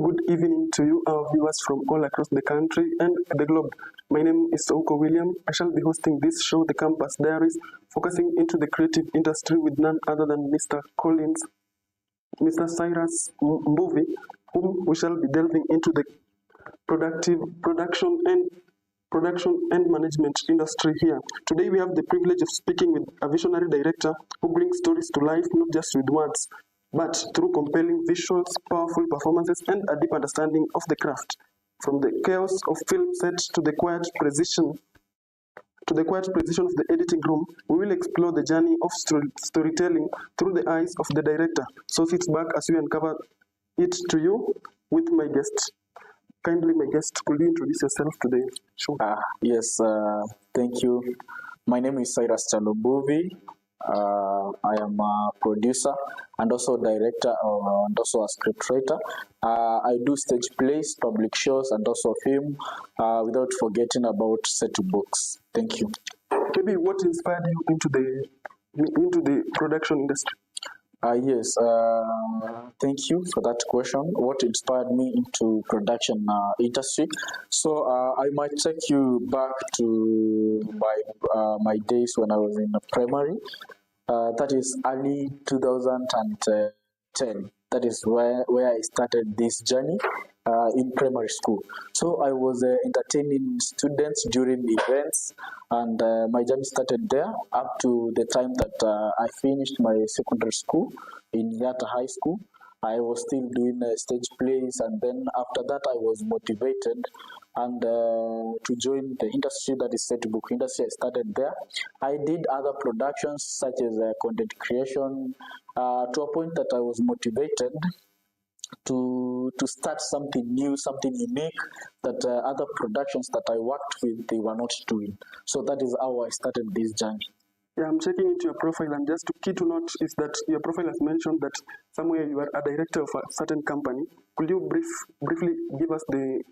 Good evening to you, our viewers from all across the country and the globe. My name is Ouko William. I shall be hosting this show, The Campus Diaries, focusing into the creative industry with none other than Mr. Cyrus Mbuvi, whom we shall be delving into the production and management industry here. Today we have the privilege of speaking with a visionary director who brings stories to life not just with words, but through compelling visuals, powerful performances, and a deep understanding of the craft. From the chaos of film sets to the quiet precision of the editing room, we will explore the journey of storytelling through the eyes of the director. So sit back as we uncover it to you with my guest. Kindly, my guest, could you introduce yourself today? Sure. Yes, thank you. My name is Cyrus Mbuvi. I am a producer and also director and also a scriptwriter. I do stage plays, public shows, and also film, without forgetting about set books. Thank you. Maybe what inspired you into the production industry? Yes, thank you for that question. What inspired me into production industry? So I might take you back to my days when I was in primary. That is early 2010. That is where I started this journey in primary school. So I was entertaining students during events, and my journey started there up to the time that I finished my secondary school in Yata High School. I was still doing stage plays, and then after that I was motivated and to join the industry, that is set book industry. I started there. I did other productions such as content creation to a point that I was motivated to start something new, something unique that other productions that I worked with, they were not doing. So that is how I started this journey. Yeah, I'm checking into your profile, and just key to note is that your profile has mentioned that somewhere you are a director of a certain company. Could you briefly give us the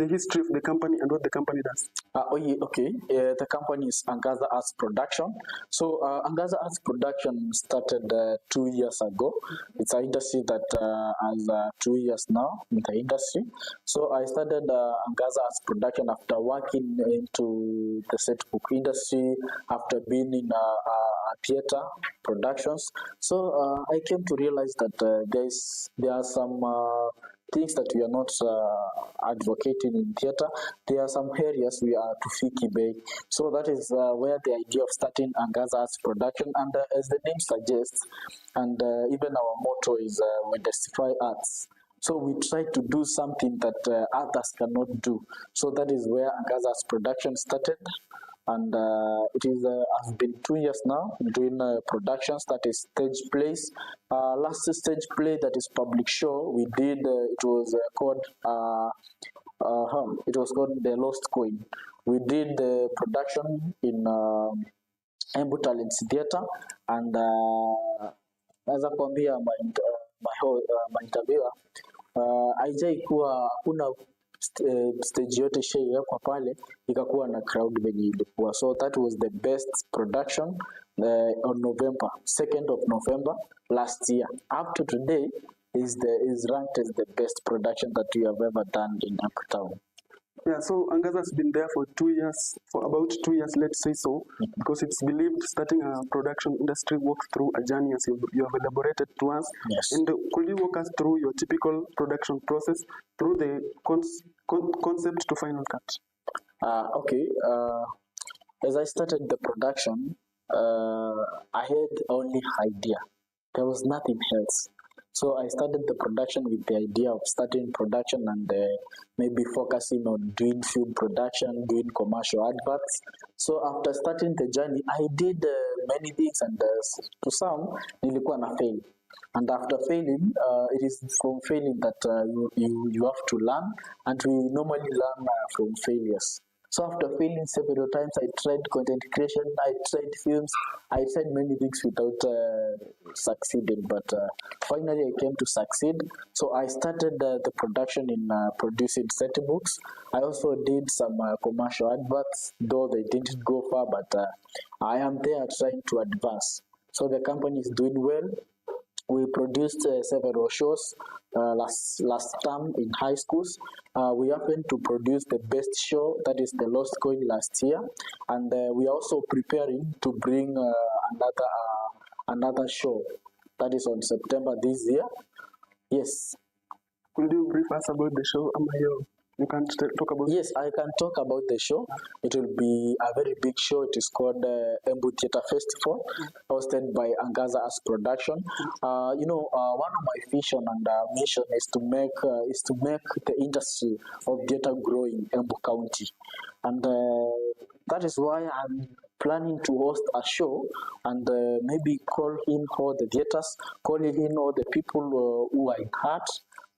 history of the company and what the company does? Okay. The company is Angaza Arts Production. So Angaza Arts Production started 2 years ago. It's an industry that has 2 years now in the industry. So I started Angaza Arts Production after working into the set book industry, after being in theater productions. So I came to realize that there are some things that we are not advocating in theater. There are some areas we are to fiki bay. So that is where the idea of starting Angaza Arts Production, and as the name suggests, and even our motto is we justify arts. So we try to do something that others cannot do. So that is where Angaza Arts Production started. And it is has been 2 years now doing productions, that is stage plays. Last stage play, that is public show, we did it was called The Lost Coin. We did the production in Embu Talents Theatre, and naweza kuambia my interviewer haijaikuwa hakuna stage yote ishaiwekwa pale ikakuwa na crowd venye ilikuwa. So that was the best production on November 2nd of November last year. Up to today is ranked as the best production that we have ever done in Ouko Town. Yeah, so Angaza has been there for about 2 years, let's say so, because it's believed starting a production industry works through a journey as you have elaborated to us. Yes. And could you walk us through your typical production process through the concept to final cut? Okay. As I started the production, I had only idea. There was nothing else. So I started the production with the idea of starting production and maybe focusing on doing film production, doing commercial adverts. So after starting the journey, I did many things, and to some, nilikuwa na fail. And after failing, it is from failing that you have to learn, and we normally learn from failures. So after failing several times, I tried content creation, I tried films, I tried many things without succeeding, but finally I came to succeed. So I started the production in producing set books. I also did some commercial adverts, though they didn't go far, but I am there trying to advance. So the company is doing well. We produced several shows last term in high schools. We happened to produce the best show, that is the Lost Coin, last year, and we are also preparing to bring another show that is on September this year. Yes. Could you brief us about the show, Amayo? You can talk about. Yes, I can talk about the show. It will be a very big show. It is called Embu Theatre Festival, hosted by Angaza Arts Production. One of my vision and mission is to make the industry of theatre grow in Embu County, and that is why I'm planning to host a show and maybe call in all the theatres, calling in all the people who are in heart,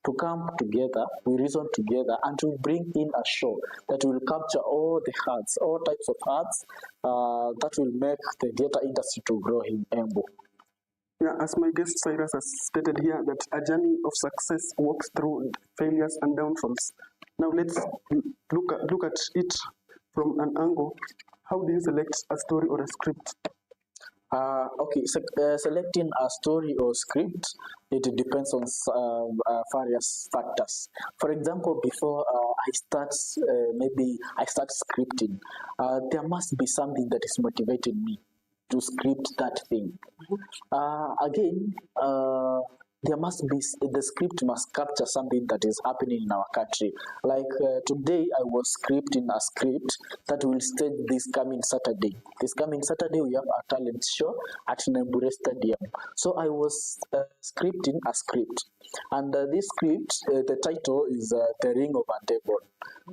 to come together, we reason together, and to bring in a show that will capture all the hearts, all types of hearts, that will make the theatre industry to grow in Embu. Yeah, as my guest Cyrus has stated here, that a journey of success walks through failures and downfalls. Now let's look at it from an angle. How do you select a story or a script? Selecting a story or script, it depends on various factors. For example, before I start scripting, there must be something that is motivating me to script that thing. There must be, the script must capture something that is happening in our country. Like today, I was scripting a script that will stage this coming Saturday. This coming Saturday, we have a talent show at Nembure Stadium. So I was scripting a script. And this script, the title is The Ring of a Devil.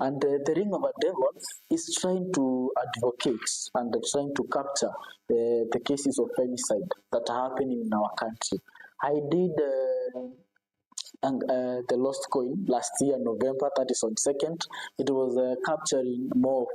And The Ring of a Devil is trying to advocate and trying to capture the cases of femicide that are happening in our country. I did the Lost Coin last year, November, that is on 2nd. It was capturing more of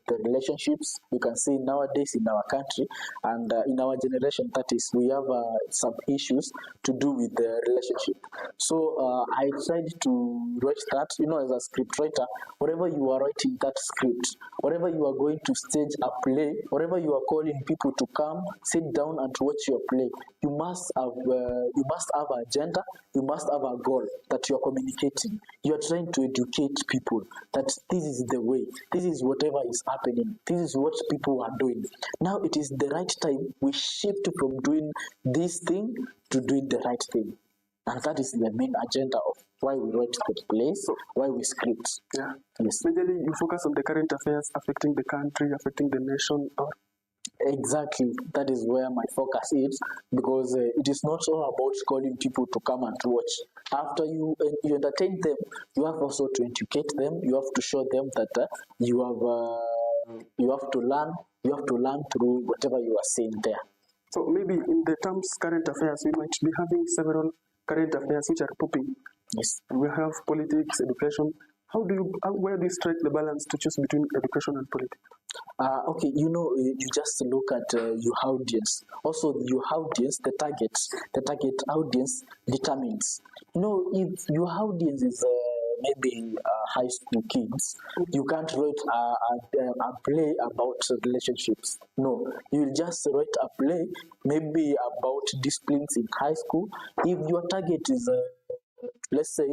the relationships you can see nowadays in our country and in our generation. That is, we have some issues to do with the relationship. So I tried to write that, as a script writer, whatever you are writing that script, whatever you are going to stage a play, whatever you are calling people to come, sit down and watch your play, you must have an agenda, you must have a goal that you are communicating. You are trying to educate people that this is the way, this is whatever is happening, this is what people are doing. Now it is the right time we shift from doing this thing to doing the right thing. And that is the main agenda of why we write the plays, why we script. Yeah. Yes. Majorly, you focus on the current affairs affecting the country, affecting the nation, or exactly, that is where my focus is, because it is not all about calling people to come and watch. After you entertain them, you have also to educate them. You have to show them that you have to learn through whatever you are saying there. So maybe in the terms current affairs, we might be having several current affairs which are popping. Yes. We have politics, education. Where do you strike the balance to choose between education and politics? You just look at your audience. Also, your audience, the target audience determines. If your audience is maybe high school kids, you can't write a play about relationships. No, you will just write a play maybe about disciplines in high school. If your target is, let's say,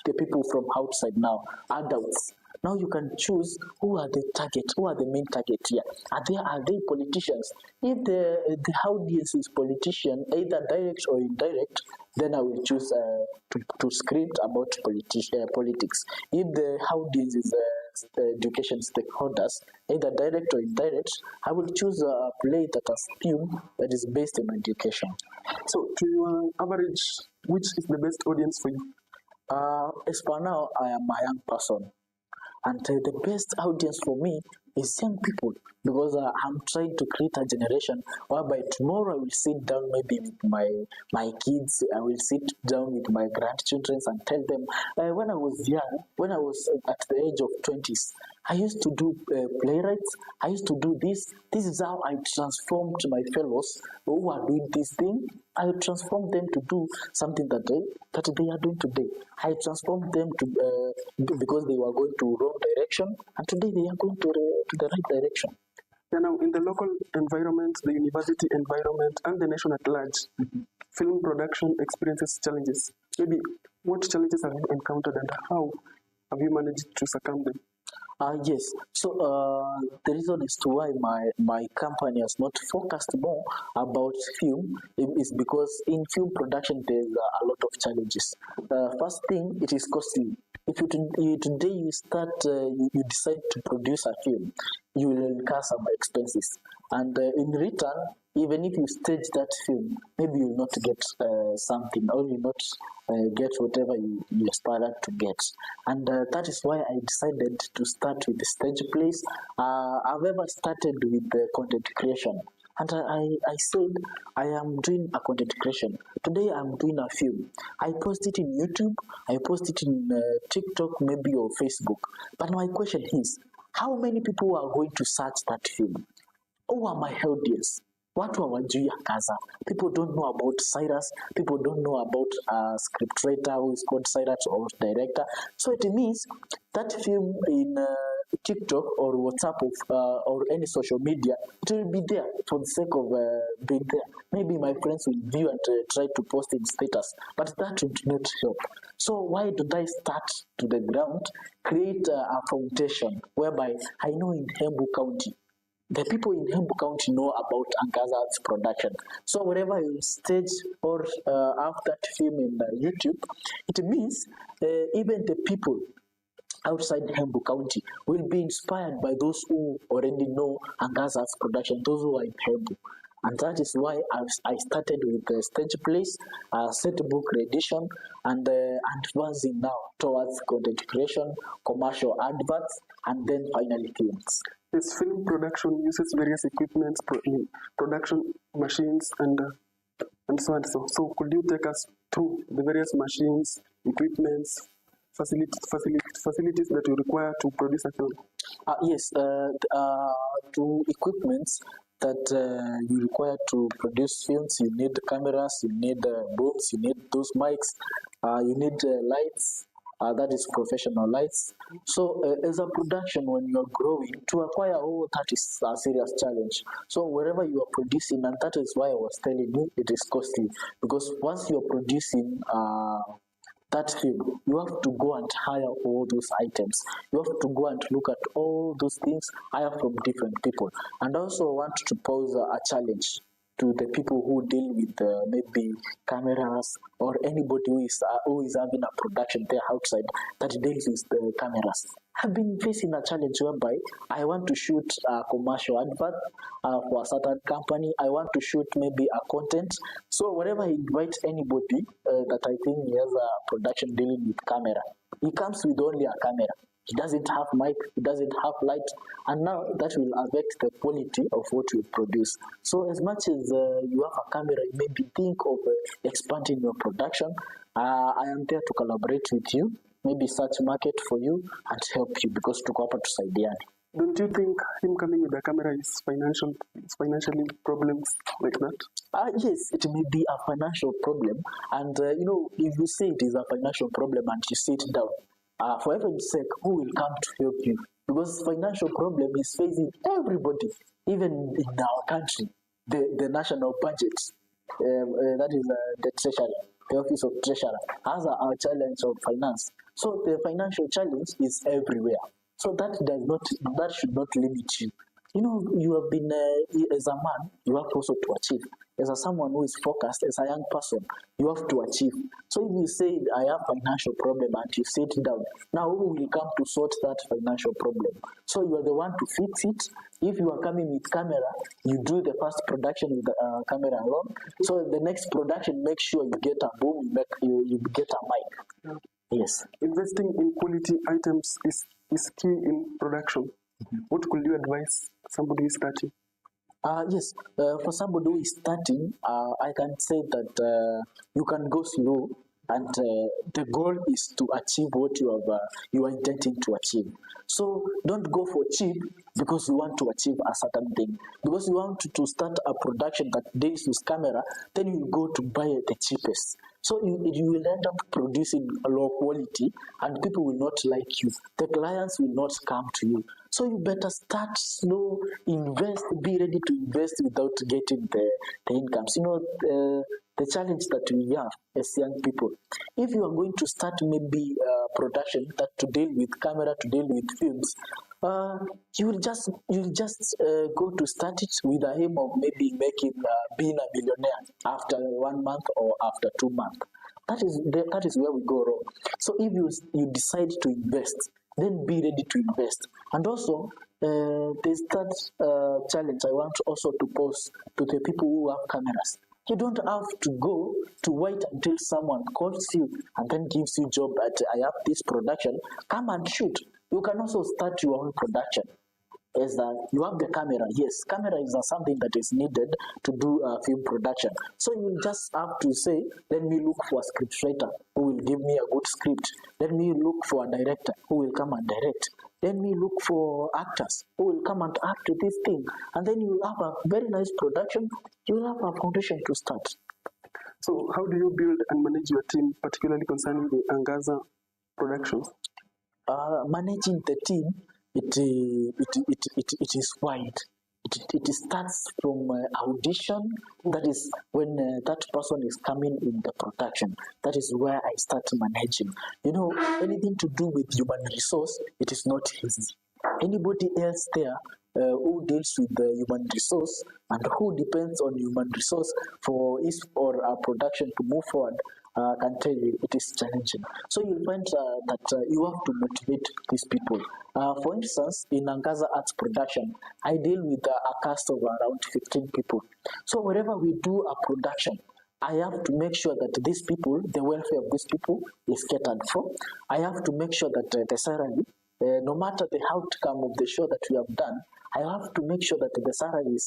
the people from outside now, adults. Now you can choose who are the target, who are the main target here. Are they politicians? If the audience is politician, either direct or indirect, then I will choose to script about politics. If the audience is education stakeholders, either direct or indirect, I will choose a play that has theme that is based on education. So, to your average, which is the best audience for you? As for now, I am a young person, and the best audience for me is young people, because I'm trying to create a generation whereby tomorrow I will sit down maybe with my kids, I will sit down with my grandchildren and tell them, when I was young, when I was at the age of 20s, I used to do playwrights, I used to do this. This is how I transformed my fellows who are doing this thing. I transformed them to do something that they are doing today. I transformed them to because they were going to wrong direction, and today they are going to the right direction. Now, in the local environment, the university environment, and the nation at large, film production experiences challenges. Maybe what challenges have you encountered and how have you managed to succumb them? Yes. So the reason as to why my company has not focused more about film is because in film production there's a lot of challenges. First thing, it is costly. If today you start, you decide to produce a film, you will incur some expenses, and in return, even if you stage that film, maybe you will not get something, or you will not get whatever you aspired to get. And that is why I decided to start with the stage plays. I've ever started with the content creation. And I said, I am doing a content creation. Today I'm doing a film. I post it in YouTube, I post it in TikTok, maybe, or Facebook. But my question is, how many people are going to search that film? Who are my audience? Watu hawajui ya kaza. People don't know about Cyrus. People don't know about a scriptwriter who is called Cyrus, or director. So it means that film in TikTok or WhatsApp or any social media, it will be there for the sake of being there. Maybe my friends will view and try to post in status, but that would not help. So why don't I start to the ground, create a foundation whereby I know in Embu County, the people in Embu County know about Angaza's production. So wherever you stage or have that film in YouTube, it means even the people outside Embu County will be inspired by those who already know Angaza's production, those who are in Embu. And that is why I started with the stage plays, set book edition, and advancing now towards content creation, commercial adverts, and then finally films. This film production uses various equipments, production machines, and so on. So could you take us through the various machines, equipments, facilities that you require to produce a film? Yes, to equipments that you require to produce films, you need cameras, you need booms, you need those mics, you need lights. That is professional lights. So as a production, when you are growing, to acquire all that is a serious challenge. So wherever you are producing, and that is why I was telling you, it is costly. Because once you are producing that film, you have to go and hire all those items. You have to go and look at all those things, hire from different people. And also want to pose a challenge to the people who deal with maybe cameras, or anybody who is having a production there outside that deals with the cameras. I've been facing a challenge whereby I want to shoot a commercial advert for a certain company. I want to shoot maybe a content. So whenever I invite anybody that I think he has a production dealing with camera, he comes with only a camera. He doesn't have mic, he doesn't have light, and now that will affect the quality of what you produce. So as much as you have a camera, you maybe think of expanding your production. I am there to collaborate with you, maybe search market for you and help you, because tuko hapa tusaidiane. Don't you think him coming with a camera is financially problems like that? Yes, it may be a financial problem, and if you say it is a financial problem and you sit down, for heaven's sake, who will come to help you? Because financial problem is facing everybody, even in our country. The national budget, that is the treasury, the office of treasurer, has a challenge of finance. So the financial challenge is everywhere. So that should not limit you. You have been, as a man, you have also to achieve. As someone who is focused, as a young person, you have to achieve. So if you say, I have financial problem, and you sit down, now who will come to sort that financial problem? So you are the one to fix it. If you are coming with camera, you do the first production with the camera alone. So the next production, make sure you get a boom, you get a mic. Yes. Investing in quality items is key in production. What could you advise somebody who is starting? Yes, for somebody who is starting, I can say that you can go slow, and the goal is to achieve what you are intending to achieve. So don't go for cheap because you want to achieve a certain thing. Because you want to start a production that deals with camera, then you go to buy the cheapest. So you will end up producing a low quality, and people will not like you. The clients will not come to you. So you better start slow, invest be ready to invest without getting the incomes. The challenge that we have as young people, if you are going to start maybe production that to deal with camera, to deal with films, you'll just go to start it with the aim of maybe making being a millionaire after 1 month or after 2 months. That is where we go wrong. So if you decide to invest, then be ready to invest. And also, there's that challenge I want also to pose to the people who have cameras. You don't have to go to wait until someone calls you and then gives you job at I have this production. Come and shoot. You can also start your own production. As you have the camera, yes, camera is something that is needed to do film production. So you will just have to say, let me look for a scriptwriter who will give me a good script. Let me look for a director who will come and direct. Let me look for actors who will come and act to this thing. And then you will have a very nice production. You will have a foundation to start. So how do you build and manage your team, particularly concerning the Angaza productions? Managing the team, it is wide. It starts from audition. That is when that person is coming in the production. That is where I start managing. Anything to do with human resource, it is not easy. Anybody else there who deals with the human resource and who depends on human resource for a production to move forward, can tell you it is challenging. So you'll find that you have to motivate these people. For instance, in Angaza Arts Production, I deal with a cast of around 15 people. So wherever we do a production, I have to make sure that these people, the welfare of these people is catered for. I have to make sure that the salary, no matter the outcome of the show that we have done, I have to make sure that the salary is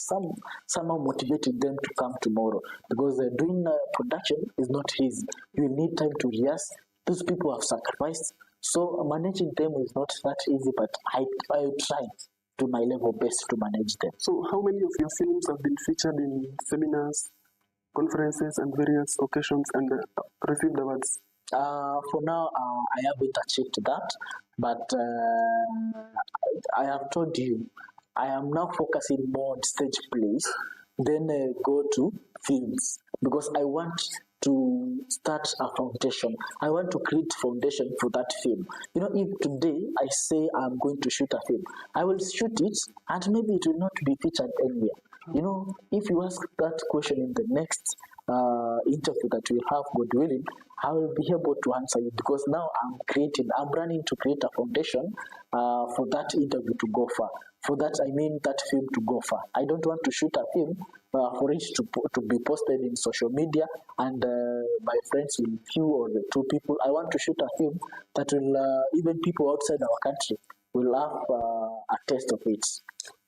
somehow motivating them to come tomorrow, because doing production is not easy. You need time to rehearse. Those people have sacrificed. So managing them is not that easy, but I try to my level best to manage them. So how many of your films have been featured in seminars, conferences, and various occasions and received awards? For now, I haven't achieved that, but I have told you, I am now focusing more on stage plays, then go to films, because I want to start a foundation. I want to create foundation for that film. If today I say I'm going to shoot a film, I will shoot it and maybe it will not be featured anywhere. If you ask that question in the next interview that we have, God willing, I will be able to answer you, because now I'm running to create a foundation for that interview to go far. For that, I mean that film to go far. I don't want to shoot a film for it to be posted in social media and my friends will view, or the two people. I want to shoot a film that will, even people outside our country will have a taste of it.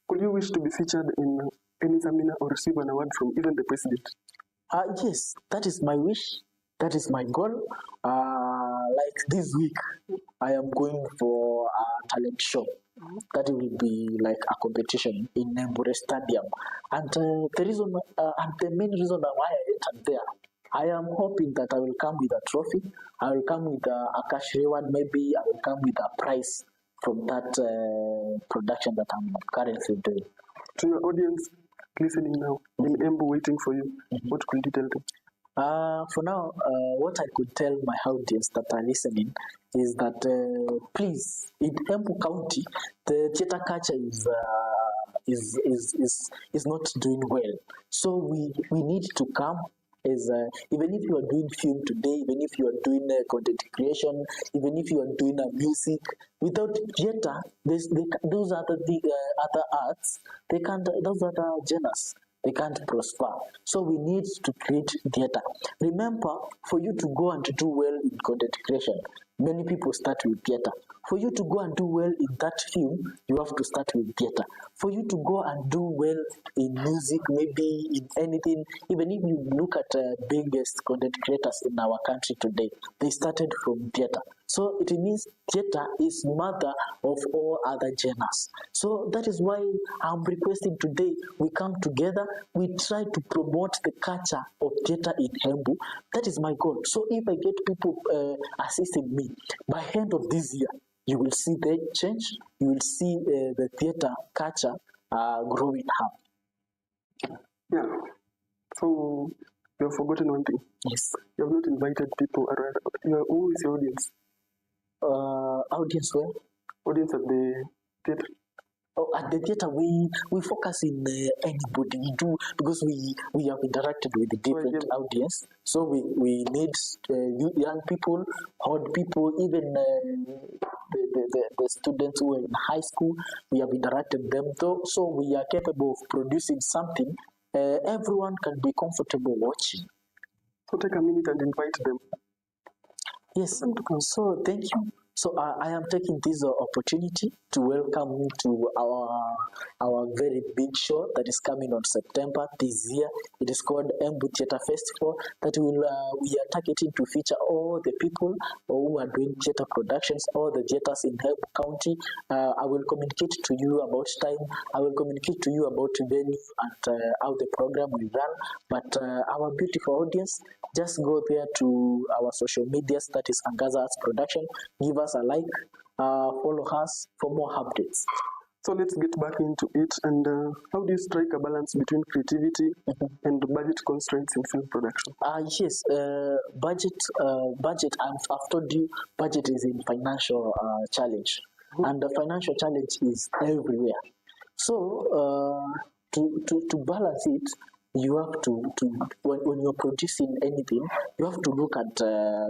Could you wish to be featured in any seminar or receive an award from even the president? Yes, that is my wish. That is my goal. Like this week, I am going for a talent show. That will be like a competition in Nembure Stadium. And the main reason why I entered there, I am hoping that I will come with a trophy. I will come with a cash reward. Maybe I will come with a prize from that production that I'm currently doing. To your audience listening now, in Embu waiting for you, what could you tell them? For now, what I could tell my audience that are listening is that please, in Embu County, the theatre culture is not doing well. So we need to come. Even if you are doing film today, even if you are doing content creation, even if you are doing music, without theatre, those are the other arts. Those other genres, they can't prosper. So we need to create theatre. Remember, for you to go and do well in content creation, many people start with theatre. For you to go and do well in that film, you have to start with theatre. For you to go and do well in music, maybe in anything, even if you look at biggest content creators in our country today, they started from theatre. So it means theatre is mother of all other genres. So that is why I'm requesting today we come together, we try to promote the culture of theatre in Embu. That is my goal. So if I get people assisting me, by end of this year, you will see the change, you will see the theatre culture growing up. Yeah. So you have forgotten one thing. Yes. You have not invited people around. Who is your audience? Audience where? Audience at the theater. Oh, at the theater, we focus in anybody we do because we have interacted with the different audience. So we need young people, old people, even the students who are in high school. We have interacted them though, so we are capable of producing something everyone can be comfortable watching. So take a minute and invite them. Yes. So thank you. So I am taking this opportunity to welcome you to our very big show that is coming on September this year. It is called Embu Theatre Festival. That will we are targeting to feature all the people who are doing theatre productions, all the theatres in Embu County. I will communicate to you about time. I will communicate to you about venue and how the program will run. But our beautiful audience, just go there to our social medias. That is Angaza Arts Production. Give us a like, follow us for more updates. So let's get back into it. And how do you strike a balance between creativity and budget constraints in film production? Yes, budget. I've told you, budget is in financial challenge, and the financial challenge is everywhere. So to balance it, you have to when you're producing anything, you have to look at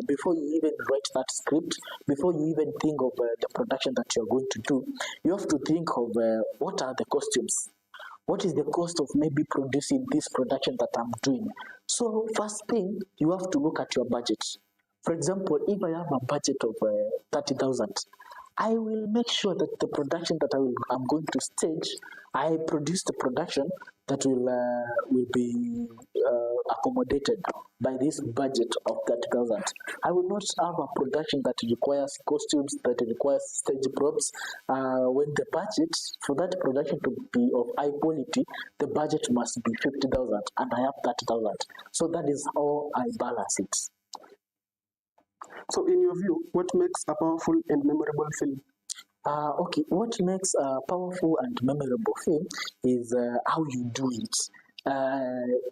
before you even write that script, before you even think of the production that you're going to do, you have to think of what are the costumes, what is the cost of maybe producing this production that I'm doing. So first thing, you have to look at your budget. For example, if I have a budget of 30,000, I will make sure that the production that I'm going to stage, I produce the production that will be accommodated by this budget of 30,000. I will not have a production that requires costumes, that requires stage props. When the budget for that production to be of high quality, the budget must be 50,000, and I have 30,000. So that is how I balance it. So in your view, what makes a powerful and memorable film? Okay, what makes a powerful and memorable film is how you do it.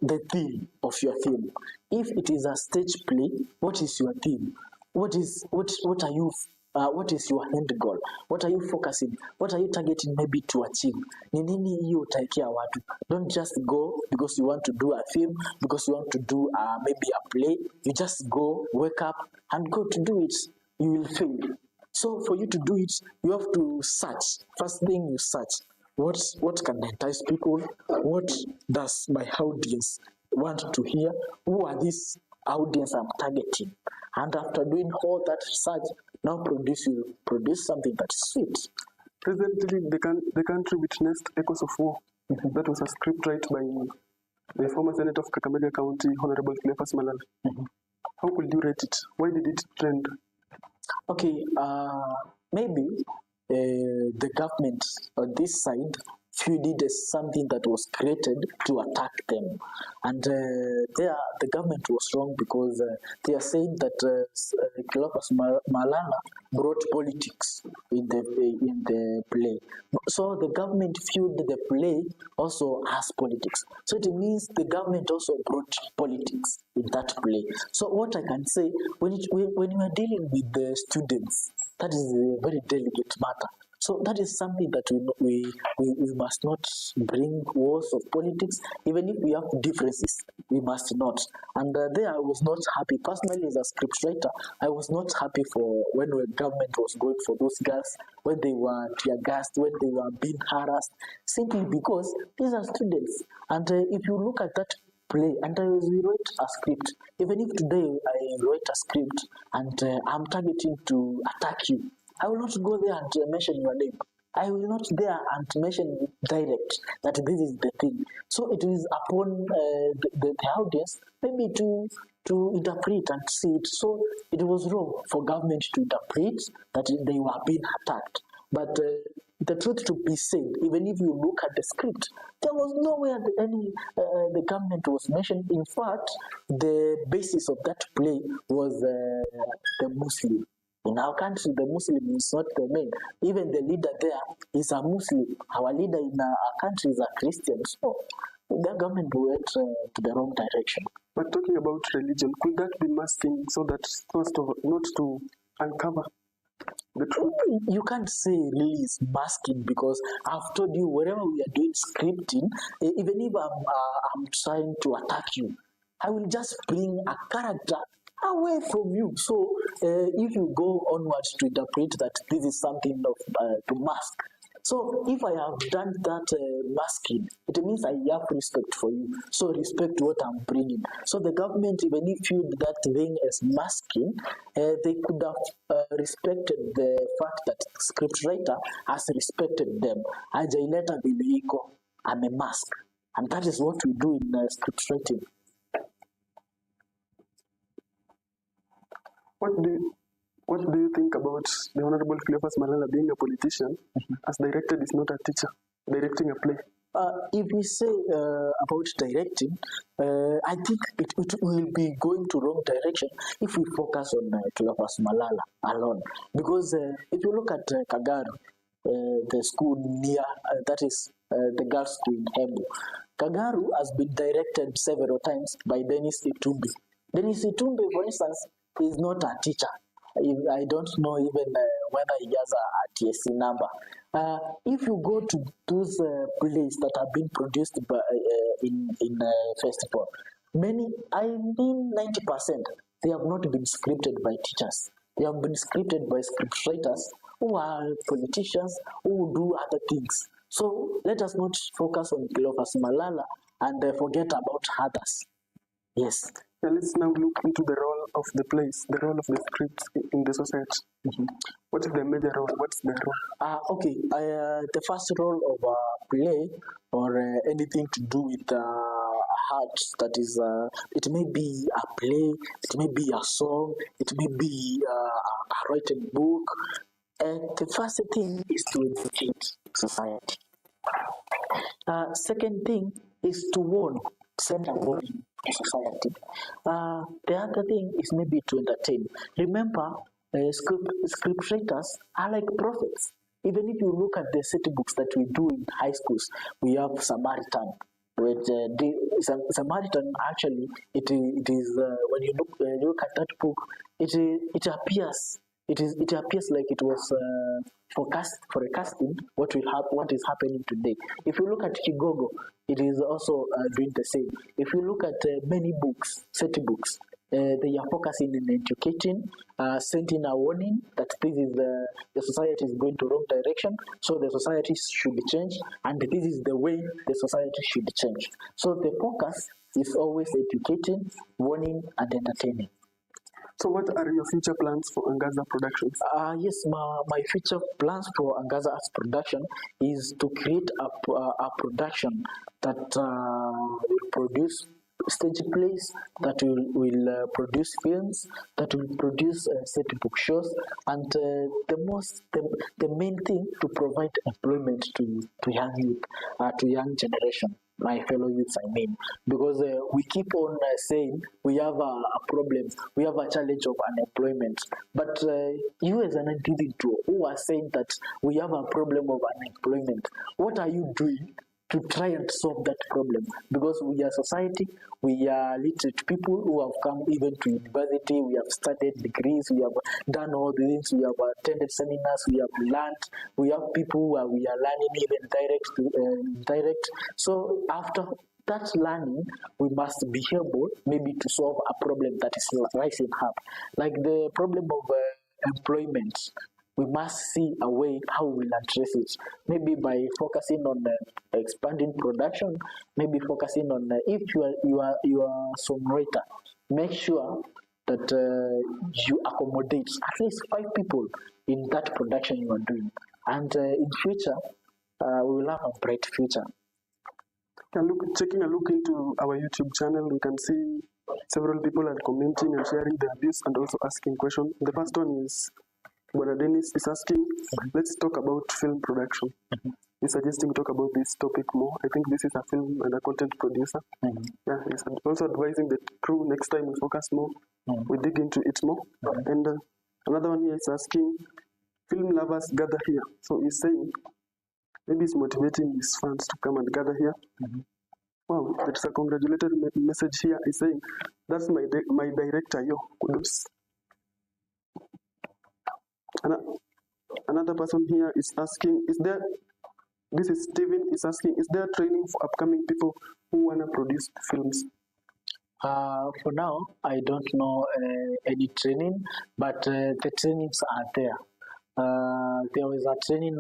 The theme of your film. If it is a stage play, what is your theme? What are you? What is your end goal? What are you focusing? What are you targeting maybe to achieve? Ni nini hiyo utaikia watu? Don't just go because you want to do a film, because you want to do maybe a play. You just go, wake up, and go to do it. You will fail. So for you to do it, you have to search. First thing you search. What can entice people? What does my audience want to hear? Who are these audience I'm targeting? And after doing all that research, now produce something that is sweet. Presently, the country witnessed echoes of war. That was a script written by the former Senator of Kakamega County, Honorable Cleophas Malala. How could you rate it? Why did it trend? Okay, maybe the government on this side viewed it as something that was created to attack them, and the government was wrong because they are saying that Cleophas Malala brought politics in the play. So the government viewed the play also as politics. So it means the government also brought politics in that play. So what I can say, when you are dealing with the students, that is a very delicate matter. So that is something that we must not bring wars of politics. Even if we have differences, we must not. And there I was not happy. Personally, as a scriptwriter, I was not happy for when the government was going for those girls, when they were tear gassed, when they were being harassed, simply because these are students. And if you look at that play, and we wrote a script, even if today I write a script and I'm targeting to attack you, I will not go there and mention your name. I will not there and mention direct that this is the thing. So it is upon the audience maybe to interpret and see it. So it was wrong for government to interpret that they were being attacked. But the truth to be said, even if you look at the script, there was nowhere the government was mentioned. In fact, the basis of that play was the Muslim. In our country, the Muslim is not the main. Even the leader there is a Muslim. Our leader in our country is a Christian. So the government went to the wrong direction. But talking about religion, could that be masking so that first of all, not to uncover the truth? You can't say really it's masking, because I've told you wherever we are doing scripting, even if I'm trying to attack you, I will just bring a character away from you. So if you go onwards to interpret that this is something of to mask. So if I have done that masking, it means I have respect for you. So respect what I'm bringing. So the government, even if viewed that thing as masking, they could have respected the fact that scriptwriter has respected them. Hajaileta vile iko, I'm a mask. And that is what we do in script writing. What do you think about the Honorable Cleophas Malala being a politician, as directed is not a teacher, directing a play? If we say about directing, I think it will be going to wrong direction if we focus on Cleophas Malala alone. Because if you look at Kagaru, the school near, that is the girls' school in Embu, Kagaru has been directed several times by Dennis Itumbi. Dennis Itumbi, for instance, is not a teacher. I don't know even whether he has a TSC number. If you go to those plays that have been produced by, in festival, many, I mean 90%, they have not been scripted by teachers. They have been scripted by scriptwriters who are politicians who do other things. So let us not focus on Cleophas Malala and forget about others. Yes. Let's now look into the role of the plays, the role of the scripts in the society. What is the major role? What's the role? Okay. The first role of a play or anything to do with art, that is, it may be a play, it may be a song, it may be a written book. The first thing is to educate society. Second thing is to warn, send a warning to society. The other thing is maybe to entertain. Remember, script writers are like prophets. Even if you look at the city books that we do in high schools, we have Samaritan. With Samaritan, actually, it is when you look at that book, it appears. It appears like it was forecasting what is happening today. If you look at Kigogo, it is also doing the same. If you look at many books, city books, they are focusing in educating, sending a warning that this is the society is going to wrong direction, so the society should change, and this is the way the society should change. So the focus is always educating, warning, and entertaining. So what are your future plans for Angaza Productions? Yes, my future plans for Angaza Arts Production is to create a production that will produce stage plays, that will produce films, that will produce set book shows, and the main thing, to provide employment to young youth, to young generation. My fellow youths, I mean, because we keep on saying we have a problem, we have a challenge of unemployment, but you as an individual who are saying that we have a problem of unemployment, what are you doing to try and solve that problem? Because we are society, we are literate people who have come even to university, we have studied degrees, we have done all the things, we have attended seminars, we have learned, we have people where we are learning even direct. So after that learning, we must be able maybe to solve a problem that is rising up, like the problem of employment. We must see a way how we will address it. Maybe by focusing on expanding production. Maybe focusing on if you are a songwriter, make sure that you accommodate at least 5 people in that production you are doing, and in future we will have a bright future. Taking a look into our YouTube channel, we can see several people are commenting and sharing their views and also asking questions. The first one is Brother Dennis is asking, let's talk about film production. He's suggesting we talk about this topic more. I think this is a film and a content producer. Yeah, he's also advising the crew next time we focus more, we dig into it more. And Another one here is asking, film lovers gather here. So he's saying, maybe he's motivating his fans to come and gather here. Wow, that's a congratulatory message here. He's saying, that's my director, yo, kudos. Another person here is asking, this is Steven, is asking, is there training for upcoming people who want to produce films? For now, I don't know any training, but the trainings are there. There was a training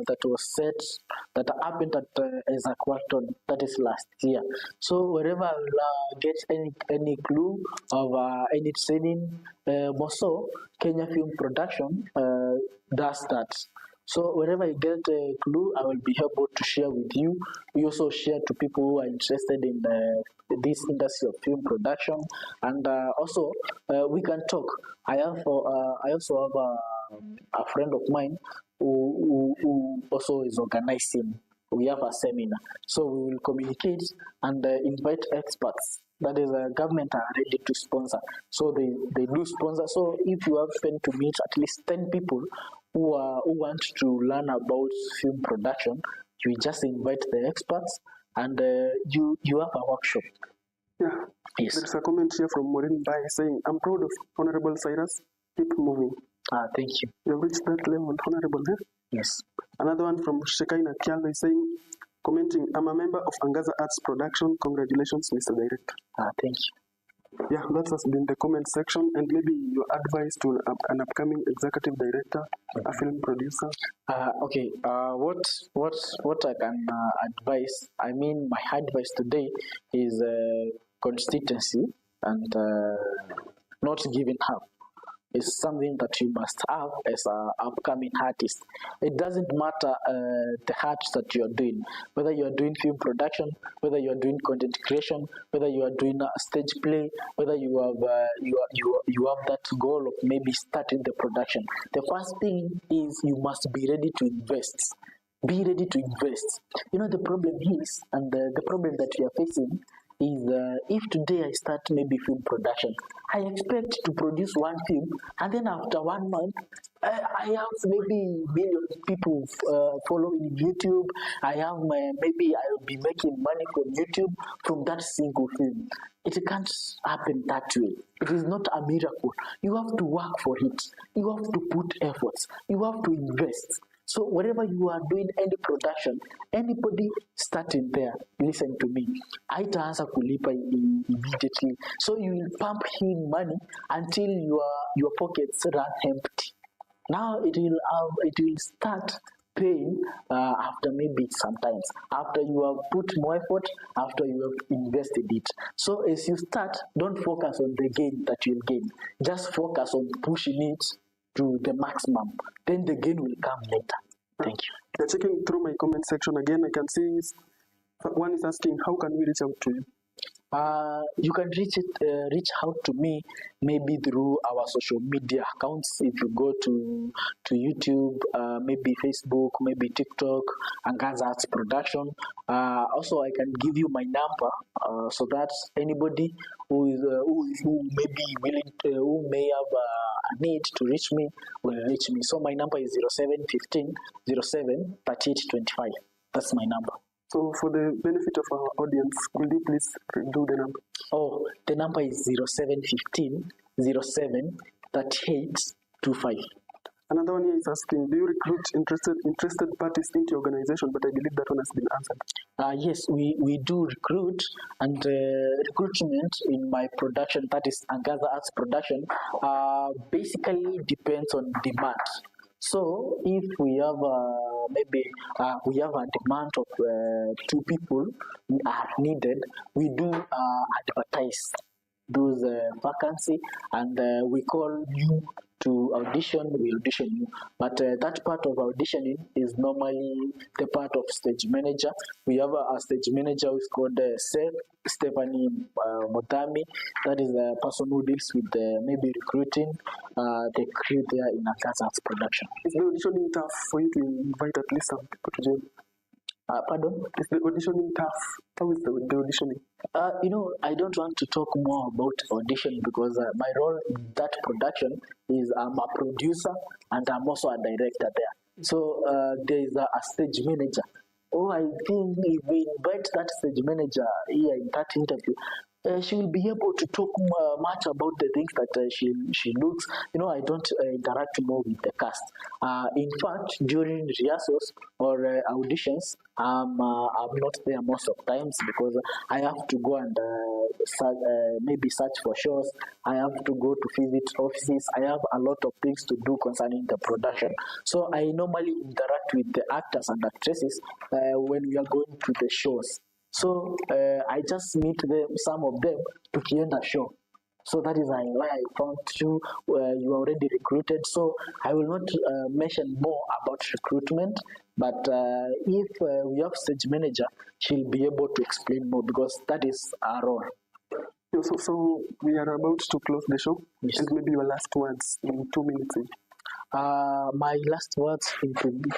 that was set that happened at Isaac Walton, that is last year. So wherever I will get any clue of any training, more so Kenya Film Production does that. So wherever I get a clue, I will be able to share with you. We also share to people who are interested in this industry of film production, and also we can talk. I also have a friend of mine who also is organizing. We have a seminar, so we will communicate and invite experts. That is, government are ready to sponsor, so they do sponsor. So if you happen to meet at least 10 people who want to learn about film production, you just invite the experts and you have a workshop. Yeah. Yes. There's a comment here from Maureen Bai saying, I'm proud of Honorable Cyrus. Keep moving. Thank you. You've reached that level, Honorable. Eh? Yes. Another one from Shekaina Kyalo is saying, commenting, I'm a member of Angaza Arts Production. Congratulations, Mr. Director. Thank you. Yeah, that has been the comment section, and maybe your advice to an upcoming executive director, a film producer. Okay. What I can advise? I mean, my advice today is consistency and not giving up. It's something that you must have as an upcoming artist. It doesn't matter the art that you are doing, whether you are doing film production, whether you are doing content creation, whether you are doing a stage play, whether you have that goal of maybe starting the production. The first thing is you must be ready to invest. Be ready to invest. You know, the problem is, and the problem that we are facing is if today I start maybe film production, I expect to produce one film, and then after 1 month, I have maybe millions of people following YouTube. I have maybe I will be making money from YouTube from that single film. It can't happen that way. It is not a miracle. You have to work for it. You have to put efforts. You have to invest. So wherever you are doing any production, anybody starting there, listen to me. Haitaanza kulipa immediately. So you will pump in money until your pockets run empty. Now it will start paying after maybe sometimes, after you have put more effort, after you have invested it. So as you start, don't focus on the gain that you'll gain. Just focus on pushing it to the maximum. Then the gain will come later. Thank you. Yeah, checking through my comment section again, I can see one is asking, how can we reach out to you? You can reach out to me maybe through our social media accounts. If you go to YouTube, maybe Facebook, maybe TikTok, Angaza Arts Production. Also, I can give you my number so that anybody who may be willing who may have a need to reach me will reach me. So my number is 0715 07 38 25. That's my number. So for the benefit of our audience, could you please do the number? Oh, the number is 0715 07 38 25. Another one here is asking, do you recruit interested parties into your organization? But I believe that one has been answered. Yes, we do recruit, and recruitment in my production, that is Angaza Arts Production, basically depends on demand. So if we have maybe we have a demand of 2 people are needed, we do advertise those vacancy, and we call you to audition. We audition you, but that part of auditioning is normally the part of stage manager. We have a stage manager who is called Stephanie Motami. That is the person who deals with maybe recruiting the crew there in Angaza Arts Production. Is the auditioning tough for you to invite at least some people to join? Pardon? Is the auditioning tough? How is the auditioning? I don't want to talk more about audition because my role in that production is I'm a producer and I'm also a director there. So there is a stage manager. Oh, I think if we invite that stage manager here in that interview, she will be able to talk much about the things that she looks. I don't interact more with the cast. In fact, during rehearsals or auditions, I'm not there most of times because I have to go and maybe search for shows. I have to go to visit offices. I have a lot of things to do concerning the production. So I normally interact with the actors and actresses when we are going to the shows. So I just meet some of them to end a show. So that is why I found you. You are already recruited. So I will not mention more about recruitment. But if we have stage manager, she'll be able to explain more because that is our role. So we are about to close the show. Yes. And maybe your last words in 2 minutes. My last words in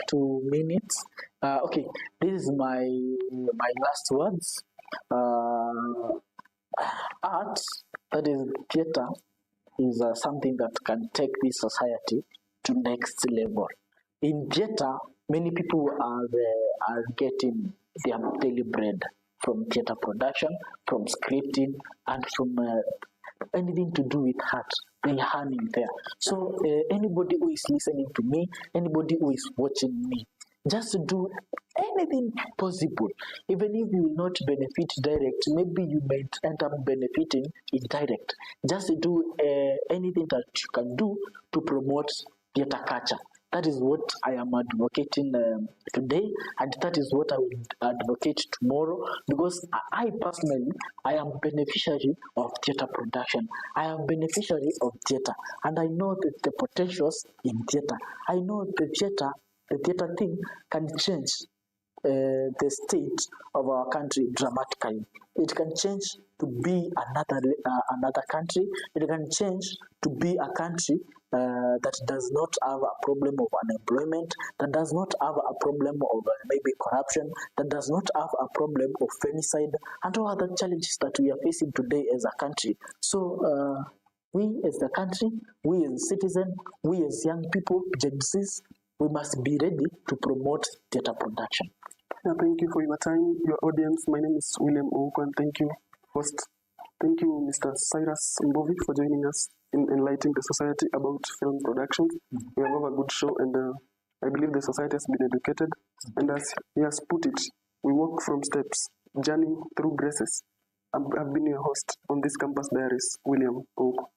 2 minutes. Okay, this is my last words. Art, that is theater, is something that can take this society to next level. In theater, many people are getting their daily bread from theater production, from scripting, and from anything to do with art. They are earning there. So anybody who is listening to me, anybody who is watching me, just do anything possible. Even if you will not benefit direct, maybe you might end up benefiting indirect. Just do anything that you can do to promote theater culture. That is what I am advocating today, and that is what I will advocate tomorrow, because I personally, I am beneficiary of theater production. I am beneficiary of theater, and I know that the potentials in theater. I know the theater thing can change the state of our country dramatically. It can change to be another country. It can change to be a country that does not have a problem of unemployment, that does not have a problem of maybe corruption, that does not have a problem of femicide, and all other challenges that we are facing today as a country. So we as a country, we as citizens, we as young people, Gen Zs, we must be ready to promote theater production. Yeah, thank you for your time, your audience. My name is William Ouko, and thank you, host. Thank you, Mr. Cyrus Mbovi, for joining us in enlightening the society about film production. We have a good show, and I believe the society has been educated. And as he has put it, we walk from steps, journey through graces. I've been your host on this campus diaries, William Ouko.